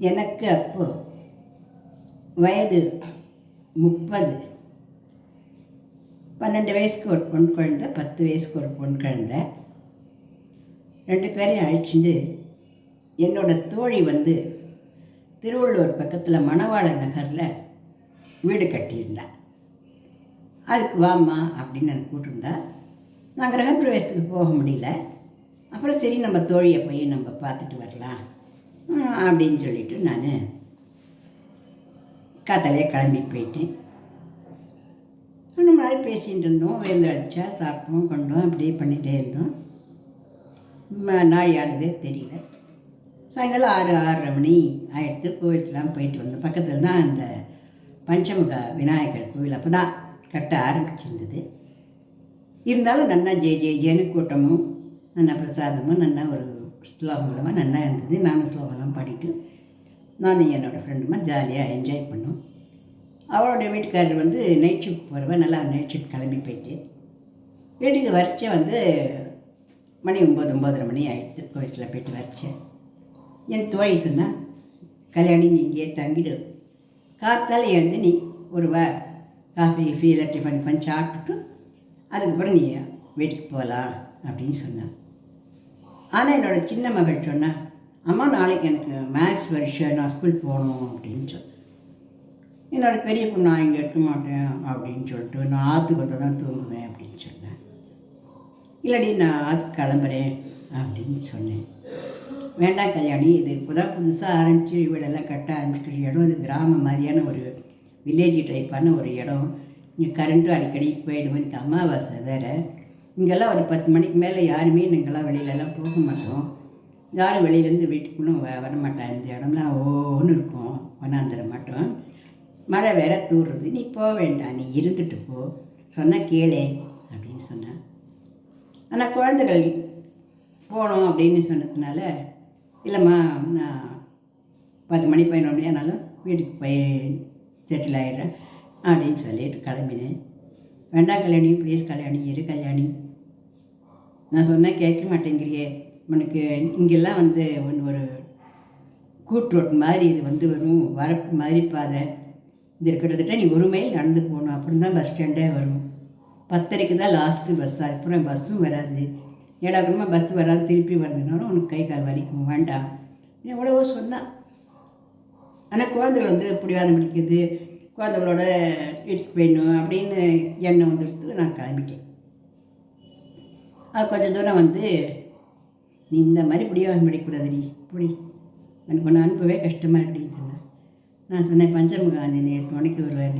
எனக்கு அப்போது வயது 30. 12 வயசுக்கு ஒரு பொன் குழந்தை, 10 வயசுக்கு ஒரு பொன் குழந்தை. 2 பேரையும் அழைச்சிட்டு என்னோடய தோழி திருவள்ளூர் பக்கத்தில் மணவாள நகரில் வீடு கட்டியிருந்தேன். அதுக்கு வாம்மா அப்படின்னு எனக்கு கூப்பிட்டுருந்தா. நான் கிரகப்பிரவேசத்துக்கு போக முடியல. அப்புறம் சரி நம்ம தோழியை போய் நம்ம பார்த்துட்டு வரலாம் அப்படின்னு சொல்லிவிட்டு நான் காத்தாலே கிளம்பி போயிட்டேன். நம்ம நாள் பேசிகிட்டு இருந்தோம், விருந்து அடித்தா சாப்பிட்டோம் கொண்டோம் அப்படியே பண்ணிகிட்டே இருந்தோம். நாள் ஆனதே தெரியல. சாயங்காலம் 6-6:30 மணி ஆகிடுத்து. கோவிலுக்கெல்லாம் போயிட்டு வந்தோம். பக்கத்தில் தான் அந்த பஞ்சமுக விநாயகர் கோவில் அப்போ தான் கட்ட ஆரம்பிச்சிருந்தது. இருந்தாலும் நன்னா ஜேன்னு கூட்டமும் நல்லா பிரசாதமும் நல்லா ஒரு ஸ்லோகங்களுமா நல்லா இருந்தது. நானும் ஸ்லோகம்லாம் பாடிட்டு நானும் என்னோடய ஃப்ரெண்டுமா ஜாலியாக என்ஜாய் பண்ணோம். அவளுடைய வீட்டுக்காரர் நைட் ஷிஃப்ட் போகிறவ, நல்லா நைட் ஷிஃப்ட் கிளம்பி போயிட்டு வீட்டுக்கு வரைச்ச மணி 9-9:30 மணி ஆகிடுது. கோவிலில் போயிட்டு வரைச்சேன். என் தோழி சொன்னால், கல்யாணி நீ இங்கேயே தங்கிடு, காத்தால் எழுந்து நீ ஒரு காஃபி எல்லாம் டிஃபன் பண்ணி சாப்பிட்டுட்டு அதுக்கப்புறம் நீ வீட்டுக்கு போகலாம் அப்படின்னு சொன்னான். ஆனால் என்னோடய சின்ன மகள் சொன்னால், அம்மா நாளைக்கு எனக்கு மேக்ஸ் பரீட்சை, நான் ஸ்கூல் போகணும் அப்படின்னு சொன்னேன். என்னோடய பெரிய பொண்ணு நான் இங்கே இருக்க மாட்டேன் அப்படின்னு சொல்லிட்டு, நான் ஆற்றுக்கு வந்து தான் தூங்குவேன் அப்படின்னு சொன்னேன். இல்லடி நான் ஆற்றுக்கு கிளம்புறேன் அப்படின்னு சொன்னேன். வேண்டாம் கல்யாணி, இது இப்போ தான் புதுசாக ஆரம்பித்து வீடெல்லாம் கட்ட ஆரம்பிக்கிற இடம். இது கிராமம் மாதிரியான ஒரு வில்லேஜ் டைப்பான ஒரு இடம். இங்கே கரண்ட்டும் அடிக்கடி போயிடுவோம். எனக்கு அமாவாசை வேறு. இங்கெல்லாம் ஒரு 10 மணிக்கு மேலே யாருமே நீங்கள்லாம் வெளியிலலாம் போக மாட்டோம். யாரும் வெளியிலேருந்து வீட்டுக்குள்ளும் வரமாட்டான். இந்த இடம்லாம் ஓன்னு இருக்கும், வனாந்திர மாட்டோம். மழை வேற தூறுறது. நீ போக வேண்டாம், நீ இருந்துட்டு போ, சொன்னால் கேளே அப்படின்னு சொன்னான். ஆனால் குழந்தைகள் போகணும் அப்படின்னு சொன்னதுனால, இல்லைம்மா நான் 10 மணி 11 மணி ஆனாலும் வீட்டுக்கு போய் செட்டில் ஆகிடுறேன் அப்படின்னு சொல்லிட்டு கிளம்பினேன். வேண்டாம் கல்யாணி, ப்ளீஸ் கல்யாணி, இரு கல்யாணி, நான் சொன்னால் கேட்க மாட்டேங்கிறியே, உனக்கு இங்கெல்லாம் ஒரு கூட் ரோட் மாதிரி இது வரும், வரப்பு மாதிரி பாதை இது கிட்டத்தட்ட நீ 1 மைல் நடந்து போகணும். அப்படின்னு தான் பஸ் ஸ்டாண்டே வரும். 10:30க்கு தான் லாஸ்ட்டு பஸ்ஸு. அதுக்கப்புறம் பஸ்ஸும் வராது. ஏடாப்புறமா பஸ் வராது, திருப்பி வருதுனாலும் உனக்கு கை கால் வலிக்கும், வேண்டாம் எவ்வளவோ சொன்னான். ஆனால் குழந்தைகள் பிடிவாதம் பிடிக்குது, குழந்தைகளோட வீட்டுக்கு போயிடணும் அப்படின்னு எண்ணம் வந்துடுத்து. நான் கிளம்பிட்டேன். அது கொஞ்சம் தூரம் நீ இந்த மாதிரி பிடிவாதம் பிடிக்கூடாதுடி, பிடி, எனக்கு ஒன்று அனுப்பவே கஷ்டமாக இருக்குன்னு சொன்னேன். நான் சொன்னேன், பஞ்சமுக ஆஞ்சநேயர் துணைக்கு வருவார்,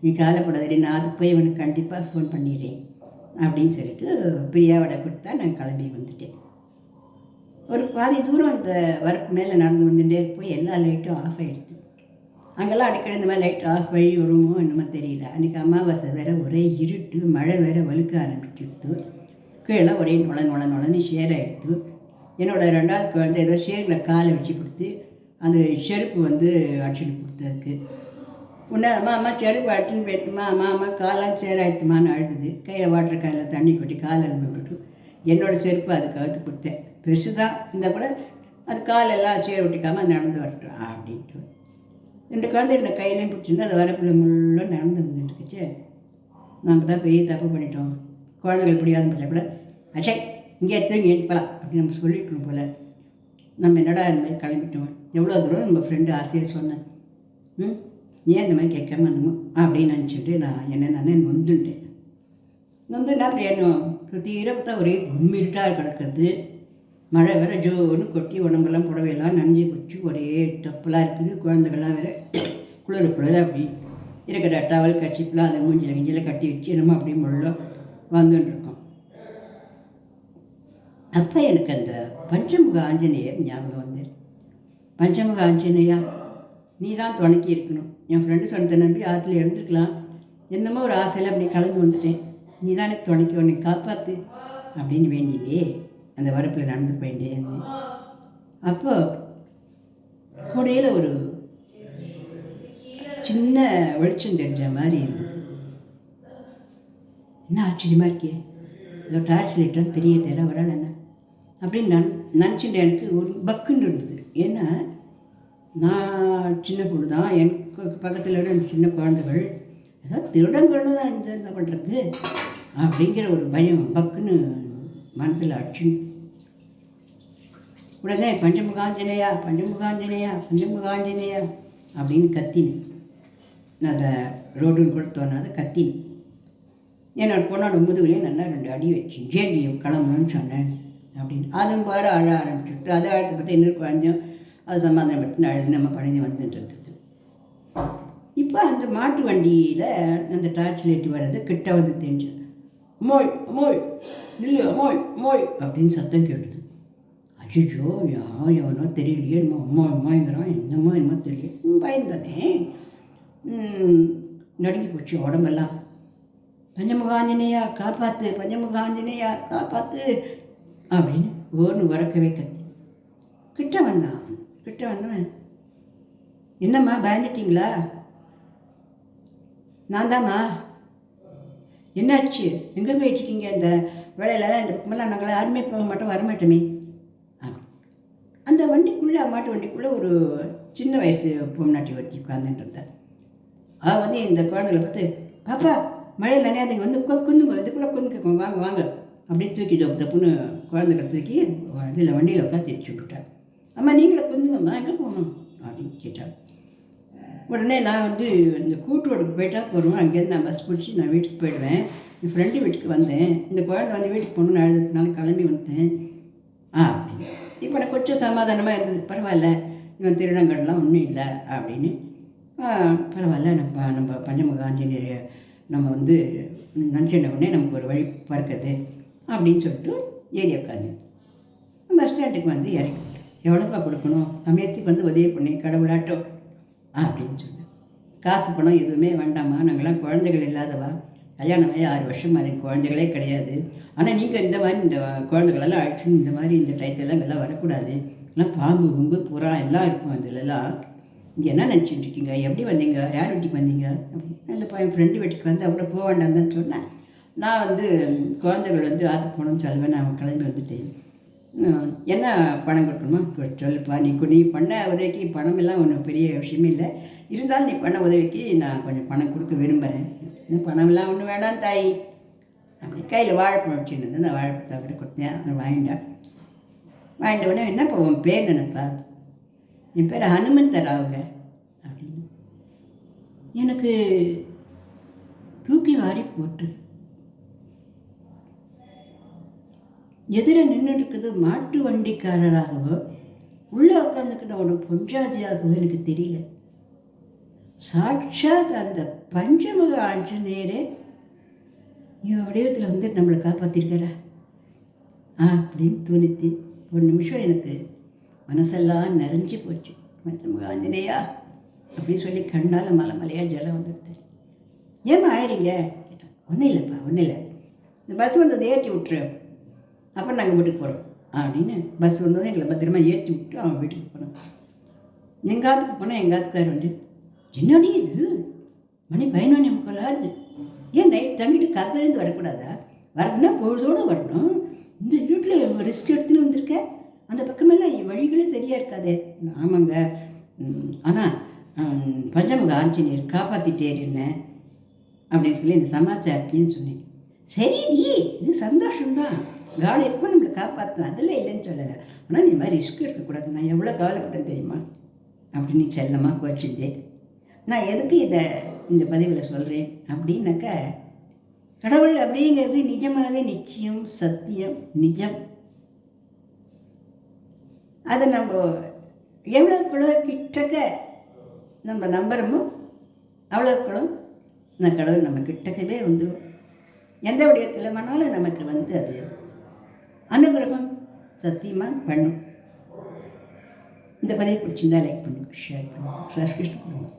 நீ காலைப்படாதடி, நான் அதுக்கு போய் இவனுக்கு கண்டிப்பாக ஃபோன் பண்ணிடுறேன் அப்படின்னு சொல்லிட்டு பிரியாவோட கொடுத்தா நான் கிளம்பி வந்துட்டேன். ஒரு பாதி தூரம் அந்த வரப்பு மேலே நடந்து வந்துட்டே போய் எல்லா லைட்டும் ஆஃப் ஆகிடுது. அங்கெல்லாம் அடிக்கடி இந்த மாதிரி லைட் ஆஃப் வழி வருமோ என்னமோ தெரியல. அன்றைக்கி அமாவாசை வேறு, ஒரே இருட்டு, மழை வேறு வலுக்க ஆரம்பிச்சுடுத்து. கீழே ஒரே நுழன்னு ஷேர் ஆகிடுது. என்னோடய 2வது குழந்தை ஏதோ ஷேரில் காலை வச்சு கொடுத்து அந்த செருப்பு அடிச்சுட்டு கொடுத்ததுக்கு உடனே அம்மா செருப்பு அடிச்சுன்னு போயிட்டுமா, அம்மா காலாம் சேராயிட்டுமான்னு அழுதுது. கையில் வாட்டர் காயில் தண்ணி கொட்டி காலை விட்டுட்டு என்னோடய செருப்பு அதுக்கு அவுத்து கொடுத்தேன். பெருசு தான் இருந்தால் கூட அது காலெல்லாம் சேர் ஒட்டிக்காமல் நடந்து வரட்டும் அப்படின்ட்டு. 2 குழந்தை இந்த கையிலையும் பிடிச்சிருந்தா அது வரப்பில் முள்ள நடந்து வந்துட்டுருக்குச்சு. நம்ம தான் பெரிய தப்பு பண்ணிட்டோம். குழந்தைகள் பிடிக்காத பிடிச்சா கூட அச்சை இங்கே தூங்கி எழுந்துக்கலாம் அப்படின்னு நம்ம சொல்லிட்டோம் போல். நம்ம என்னடா இந்த மாதிரி கிளம்பிட்டோம், எவ்வளோ தூரம் நம்ம ஃப்ரெண்டு ஆசையாக சொன்னேன், ஏன் இந்த மாதிரி கேட்காம இருந்தோம் அப்படின்னு நினச்சிட்டு நானே நொந்துட்டேன். நொந்துன்னா அப்படி என்ன சுற்றி பார்த்தா ஒரே கும்மிருட்டாக கிடக்கிறது. மழை வேறு ஜோன்னு கொட்டி உடம்பெல்லாம் புடவையெல்லாம் நனைஞ்சி பிடிச்சி ஒரே டப்பலாக இருக்குது. குழந்தைகள்லாம் வேறு குளிர அப்படி இருக்கிற டவல் கச்சிப்பெலாம் அதை மூஞ்சில் கட்டி வச்சு என்னமோ அப்படி முள்ள வந்துட்டுருக்கோம். அப்போ எனக்கு அந்த பஞ்சமுக ஆஞ்சநேயர் ஞாபகம் பஞ்சமுக ஆஞ்சநேயா, நீ தான் துணைக்கி இருக்கணும். என் ஃப்ரெண்டு சொன்னதை நம்பி ஆற்றுல இருந்துக்கலாம், என்னமோ ஒரு ஆசையில் அப்படி கலந்து வந்துட்டேன், நீ தான் எனக்கு துணைக்கி, உன்னை காப்பாற்று அப்படின்னு வேண்டிகிட்டே அந்த வரப்பில் நடந்து போயிட்டே இருந்தேன். அப்போ கூடையில் ஒரு சின்ன வெளிச்சம் தெரிஞ்ச மாதிரி இருந்தது. என்ன ஆச்சரியமாக இருக்கே, ஏதோ டார்ச் லைட்டான்னு தெரியல வரால் என்ன அப்படின்னு நினச்சிட்டு எனக்கு ஒரு பக்குன்னு இருந்தது. ஏன்னா நான் சின்ன பொண்ணு தான், எனக்கு பக்கத்தில் 2 சின்ன குழந்தைகள், ஏதாவது திருடங்கன்னு தான் என்ன பண்ணுறது அப்படிங்கிற ஒரு பயம் பக்குன்னு மனசில் அடிச்சு. உடனே பஞ்சமுகாஞ்சனையா பஞ்சமுகாஞ்சனையா பஞ்சமுகாஞ்சனையா அப்படின்னு கத்தினேன். நான் அதை ரோடுன்னு கூட தோணாத கத்தினேன். என்னோட பொண்ணோட முதுகுலேயே நல்லா 2 அடி வச்சு ஜேடி கிளம்பணும்னு சொன்னேன் அப்படின்னு. அதுவும் பாரு அழ ஆரம்பிச்சுட்டு, அதை அழுத்த பார்த்து இன்னொரு குழந்தையும் அது சமாதானப்படுத்தி அழுது நம்ம பழனி வந்துட்டு. இப்போ அந்த மாட்டு வண்டியில் அந்த டார்ச் லைட் வர்றது கிட்ட வந்து தெரிஞ்சேன். அம்மோய் அம்மோய் நில்லு அம்மோய் அம்மோய் அப்படின்னு சத்தம் கேட்டுது. அய்யோ எவனோ தெரியலையே, என்னமோ அம்மா அம்மாங்கிறான், என்னமோ தெரியல, பயந்தானே நடுங்கி போச்சு உடம்பெல்லாம். பஞ்சமுகாஞ்சனையா காப்பாற்று, பஞ்சமுகாஞ்சனையா காப்பாற்று அப்படின்னு ஓன்னு உறக்கவே கத்தி. கிட்ட வந்தவன் என்னம்மா பயந்துட்டிங்களா? நான் தாம்மா. என்னாச்சு, எங்கே போயிட்டுருக்கீங்க? இந்த வேலையில் இந்த பக்கமெல்லாம் நாங்கள் யாருமே போக மாட்டோம், வரமாட்டோமே. அந்த வண்டிக்குள்ளே மாட்டு வண்டிக்குள்ளே ஒரு சின்ன வயசு பொம்நாட்டி ஒருத்தி உட்காந்துட்டு. அவள் வந்து இந்த குழந்தைகளை பார்த்து, பாப்பா மழையில் நினையாதுங்க, வந்து குந்துங்க, இதுக்குள்ளே குந்துக்கோங்க, வாங்க வாங்க அப்படின்னு தூக்கி தப்புன்னு குழந்தைகளை தூக்கி இதில் வண்டியில் உட்காந்து விட்டுட்டாள். அம்மா நீங்களே குந்துங்கம்மா, எங்கே போகணும் அப்படின்னு கேட்டாள். உடனே நான் வந்து இந்த கூட்டுரோடுக்கு போயிட்டா போகிறோம், அங்கேருந்து நான் பஸ் பிடிச்சி நான் வீட்டுக்கு போயிடுவேன். என் ஃப்ரெண்டு வீட்டுக்கு வந்தேன், இந்த குழந்தை வந்து வீட்டுக்கு போகணுன்னு அழுதுனால கிளம்பி வந்தேன் அப்படின்னு. இப்போ எனக்கு கொஞ்சம் சமாதானமாக இருந்தது. பரவாயில்ல, இவன் திருடங்கள்லாம் ஒன்றும் இல்லை அப்படின்னு. பரவாயில்ல, நம்ம பஞ்சமுக ஆஞ்சநேயர் நம்ம வந்து நினச்சின உடனே நமக்கு ஒரு வழி பறக்குது அப்படின்னு சொல்லிட்டு ஏறி உட்காந்து பஸ் ஸ்டாண்டுக்கு வந்து இறக்கிட்டேன். எவ்வளோப்பா கொடுக்கணும், சமயத்துக்கு வந்து உதவி பண்ணி கடவுளாட்டம் அப்படின்னு சொன்னேன். காசு பணம் எதுவுமே வேண்டாமா, நாங்கள்லாம் குழந்தைகள் இல்லாதவா, கல்யாணமாகி 6 வருஷம் மாதிரி குழந்தைகளே கிடையாது. ஆனால் நீங்கள் இந்த மாதிரி இந்த குழந்தைகளெல்லாம் அழைச்சின்னு இந்த மாதிரி இந்த டயத்தெல்லாம் இங்கெல்லாம் வரக்கூடாது, எல்லாம் பாம்பு கும்பு புறா எல்லாம் இருக்கும், அதிலெல்லாம் இங்கே என்ன நினச்சிட்டு இருக்கீங்க, எப்படி வந்தீங்க, யார் வீட்டுக்கு வந்தீங்க அப்படின்னு. இல்லைப்பா என் ஃப்ரெண்டு வீட்டுக்கு வந்து அவட போக வேண்டாம்னு சொன்னேன். நான் வந்து குழந்தைகள் வந்து ஆற்றுக்கு போகணும்னு சொல்லுவேன், நான் கிளம்பி வந்துட்டேன். என்ன பணம் கொடுக்கணுமா சொல்லுப்பா, நீ பண்ண உதவிக்கு பணம் எல்லாம் ஒன்றும் பெரிய விஷயமே இல்லை, இருந்தாலும் நீ பண்ண உதவிக்கு நான் கொஞ்சம் பணம் கொடுக்க விரும்புகிறேன். பணம்லாம் ஒன்றும் வேண்டாம் தாய் அப்படி. கையில் வாழைப்பழம் வச்சுருந்தேன், அந்த வாழைப்பழத்தை அவரை கொடுத்தேன். அவன் வாங்கிட்ட உடனே என்னப்பா உன் பேர் நினைப்பா? என் பேர் ஹனுமந்தராவுங்க அப்படின்னு. எனக்கு தூக்கி வாரி போட்டு எதிர நின்று இருக்குது மாட்டு வண்டிக்காரராகவோ உள்ளே உட்காந்துக்கிட்ட அவனோட பொஞ்சாதியாகவோ எனக்கு தெரியல. சாட்சாத் அந்த பஞ்சமுக ஆஞ்சநேயரே இவன் வடிவத்தில் வந்து நம்மளை காப்பாற்றிருக்காரா அப்படின்னு தோணித்து ஒரு நிமிஷம் எனக்கு மனசெல்லாம் நிறைஞ்சி போச்சு. பஞ்சமுக ஆஞ்சநேயா அப்படின்னு சொல்லி கண்ணால் மலையாக ஜலம் வந்துடுது. ஏம்மா ஆயிடுங்க கேட்டான். ஒன்றும் இல்லைப்பா, ஒன்றும் இல்லை, இந்த பஸ் வந்ததை ஏற்றி விட்டுரு, அப்புறம் நாங்கள் வீட்டுக்கு போகிறோம் அப்படின்னு. பஸ் வந்ததும் எங்களை பத்திரமா ஏற்றி விட்டு அவன் வீட்டுக்கு போனோம். எங்காத்துக்கு போனால் எங்காத்துக்கார் வந்து, என்னடி இது மணி 11:45, ஏன் நைட் தங்கிட்டு கதலேருந்து வரக்கூடாதா? வரதுன்னா பொழுதோடு வரணும், இந்த வீட்டில் ரிஸ்க் எடுத்துன்னு வந்திருக்க, அந்த பக்கமெல்லாம் வழிகளே சரியாக இருக்காதே. ஆமாங்க, ஆனால் பஞ்சமுக ஆஞ்சநேயர் காப்பாற்றிட்டேர் என்ன அப்படின்னு சொல்லி இந்த சமாச்சாரத்தையும் சொன்னேன். சரி நீ இது சந்தோஷம்தான், காலை எப்போ நம்மளை காப்பாற்றணும், அதில் இல்லைன்னு சொல்லலை, ஆனால் நீ மாதிரி ரிஸ்க் எடுக்கக்கூடாது, நான் எவ்வளோ கவலைப்பட்டேன் தெரியுமா அப்படின்னு செல்லமாக குறைச்சிருந்தேன். நான் எதுக்கு இந்த பதிவில் சொல்கிறேன் அப்படின்னாக்க, கடவுள் அப்படிங்கிறது நிஜமாகவே நிச்சயம், சத்தியம், நிஜம். அதை நம்ம எவ்வளோக்குள்ள கிட்டக்க நம்ம நம்புகிறோமோ அவ்வளோக்குள்ள இந்த கடவுள் நம்ம கிட்டக்கவே வந்துடும். எந்த விடயத்தில் வேணாலும் நமக்கு வந்து அது அனுகிரகம் சத்தியமாக பண்ணும். இந்த பதிவு பிடிச்சிருந்தா லைக் பண்ணுங்கள், ஷேர் பண்ணுங்கள், சப்ஸ்கிரைப் பண்ணுங்கள்.